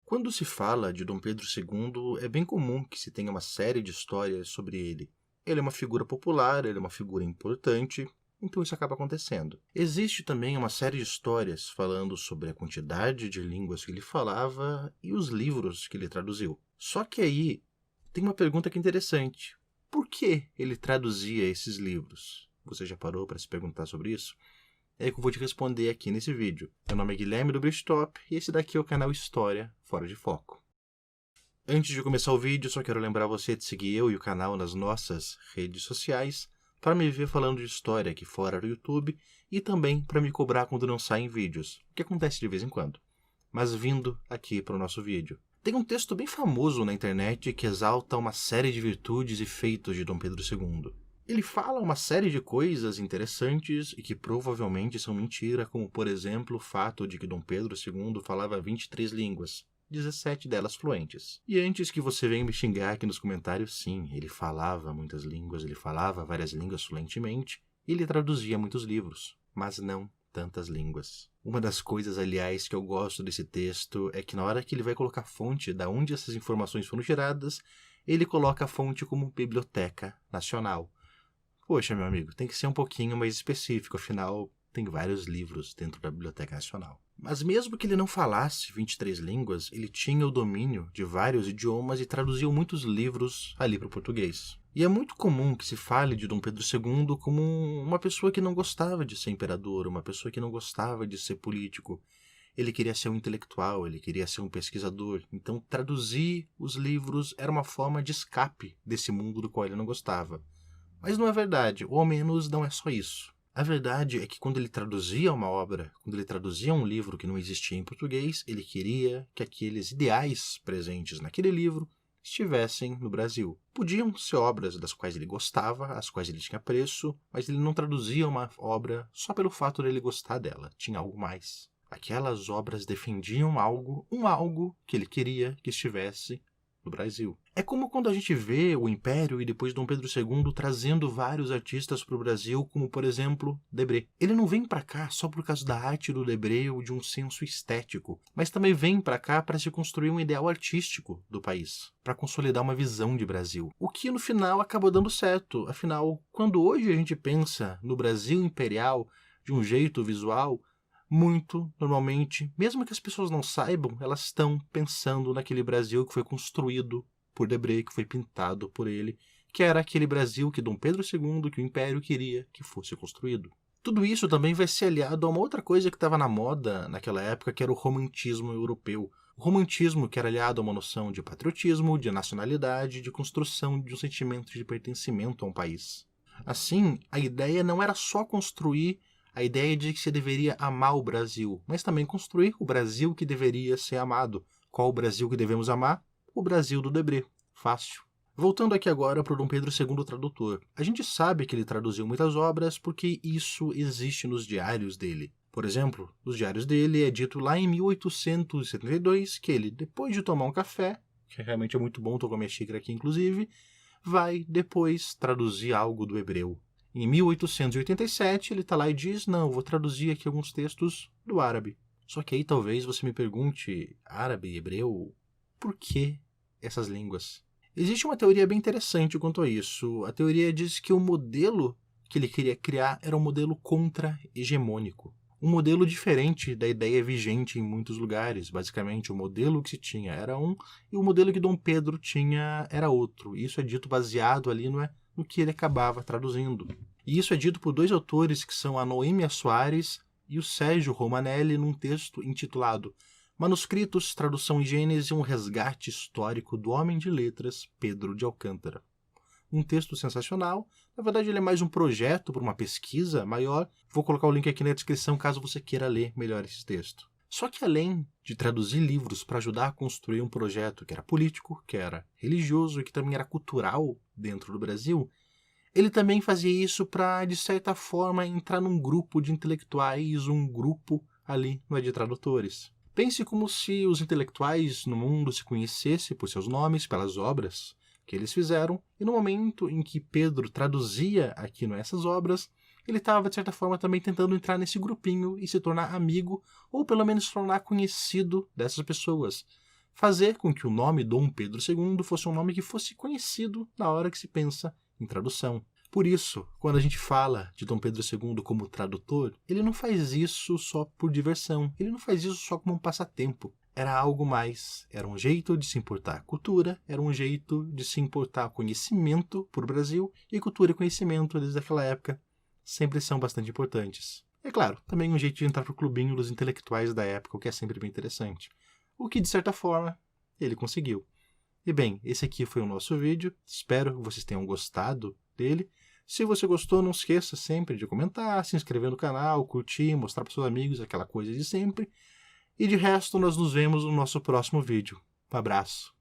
Quando se fala de Dom Pedro II, é bem comum que se tenha uma série de histórias sobre ele. Ele é uma figura popular, ele é uma figura importante, então isso acaba acontecendo. Existe também uma série de histórias falando sobre a quantidade de línguas que ele falava e os livros que ele traduziu. Só que aí tem uma pergunta que é interessante. Por que ele traduzia esses livros? Você já parou para se perguntar sobre isso? É que eu vou te responder aqui nesse vídeo. Meu nome é Guilherme do Bridgetop e esse daqui é o canal História Fora de Foco. Antes de começar o vídeo, só quero lembrar você de seguir eu e o canal nas nossas redes sociais para me ver falando de história aqui fora do YouTube e também para me cobrar quando não saem vídeos, o que acontece de vez em quando. Mas vindo aqui para o nosso vídeo. Tem um texto bem famoso na internet que exalta uma série de virtudes e feitos de Dom Pedro II. Ele fala uma série de coisas interessantes e que provavelmente são mentira, como, por exemplo, o fato de que Dom Pedro II falava 23 línguas, 17 delas fluentes. E antes que você venha me xingar aqui nos comentários, sim, ele falava muitas línguas, ele falava várias línguas fluentemente, e ele traduzia muitos livros, mas não tantas línguas. Uma das coisas, aliás, que eu gosto desse texto é que na hora que ele vai colocar a fonte da onde essas informações foram geradas, ele coloca a fonte como Biblioteca Nacional. Poxa, meu amigo, tem que ser um pouquinho mais específico, afinal, tem vários livros dentro da Biblioteca Nacional. Mas mesmo que ele não falasse 23 línguas, ele tinha o domínio de vários idiomas e traduziu muitos livros ali para o português. E é muito comum que se fale de Dom Pedro II como uma pessoa que não gostava de ser imperador, uma pessoa que não gostava de ser político. Ele queria ser um intelectual, ele queria ser um pesquisador. Então, traduzir os livros era uma forma de escape desse mundo do qual ele não gostava. Mas não é verdade, ou ao menos não é só isso. A verdade é que quando ele traduzia uma obra, quando ele traduzia um livro que não existia em português, ele queria que aqueles ideais presentes naquele livro estivessem no Brasil. Podiam ser obras das quais ele gostava, as quais ele tinha apreço, mas ele não traduzia uma obra só pelo fato de ele gostar dela, tinha algo mais. Aquelas obras defendiam algo, um algo que ele queria que estivesse no Brasil. É como quando a gente vê o Império e depois Dom Pedro II trazendo vários artistas para o Brasil, como por exemplo, Debré. Ele não vem para cá só por causa da arte do Debré ou de um senso estético, mas também vem para cá para se construir um ideal artístico do país, para consolidar uma visão de Brasil. O que no final acabou dando certo, afinal, quando hoje a gente pensa no Brasil imperial de um jeito visual, muito, normalmente, mesmo que as pessoas não saibam, elas estão pensando naquele Brasil que foi construído por Debré, que foi pintado por ele, que era aquele Brasil que Dom Pedro II, que o Império queria que fosse construído. Tudo isso também vai ser aliado a uma outra coisa que estava na moda naquela época, que era o romantismo europeu. O romantismo que era aliado a uma noção de patriotismo, de nacionalidade, de construção de um sentimento de pertencimento a um país. Assim, a ideia não era só construir a ideia de que se deveria amar o Brasil, mas também construir o Brasil que deveria ser amado. Qual o Brasil que devemos amar? O Brasil do Debré. Fácil. Voltando aqui agora para o Dom Pedro II tradutor. A gente sabe que ele traduziu muitas obras porque isso existe nos diários dele. Por exemplo, nos diários dele é dito lá em 1872 que ele, depois de tomar um café, que realmente é muito bom, estou com a minha xícara aqui inclusive, vai depois traduzir algo do hebreu. Em 1887, ele está lá e diz, não, vou traduzir aqui alguns textos do árabe. Só que aí talvez você me pergunte, árabe, hebreu, por que essas línguas? Existe uma teoria bem interessante quanto a isso. A teoria diz que o modelo que ele queria criar era um modelo contra-hegemônico. Um modelo diferente da ideia vigente em muitos lugares. Basicamente, o modelo que se tinha era um e o modelo que Dom Pedro tinha era outro. Isso é dito baseado ali no que ele acabava traduzindo. E isso é dito por dois autores que são a Noêmia Soares e o Sérgio Romanelli num texto intitulado Manuscritos, Tradução e Gênese, um resgate histórico do homem de letras Pedro de Alcântara. Um texto sensacional, na verdade ele é mais um projeto para uma pesquisa maior, vou colocar o link aqui na descrição caso você queira ler melhor esse texto. Só que além de traduzir livros para ajudar a construir um projeto que era político, que era religioso e que também era cultural dentro do Brasil, ele também fazia isso para, de certa forma, entrar num grupo de intelectuais, um grupo ali de tradutores. Pense como se os intelectuais no mundo se conhecessem por seus nomes, pelas obras que eles fizeram, e no momento em que Pedro traduzia aqui essas obras, ele estava, de certa forma, também tentando entrar nesse grupinho e se tornar amigo, ou pelo menos se tornar conhecido dessas pessoas, fazer com que o nome Dom Pedro II fosse um nome que fosse conhecido na hora que se pensa em tradução. Por isso, quando a gente fala de Dom Pedro II como tradutor, ele não faz isso só por diversão, ele não faz isso só como um passatempo. Era algo mais, era um jeito de se importar cultura, era um jeito de se importar conhecimento por Brasil, e cultura e conhecimento, desde aquela época, sempre são bastante importantes. É claro, também um jeito de entrar pro clubinho dos intelectuais da época, o que é sempre bem interessante. O que, de certa forma, ele conseguiu. E bem, esse aqui foi o nosso vídeo, espero que vocês tenham gostado dele. Se você gostou, não esqueça sempre de comentar, se inscrever no canal, curtir, mostrar para seus amigos, aquela coisa de sempre. E de resto, nós nos vemos no nosso próximo vídeo. Um abraço.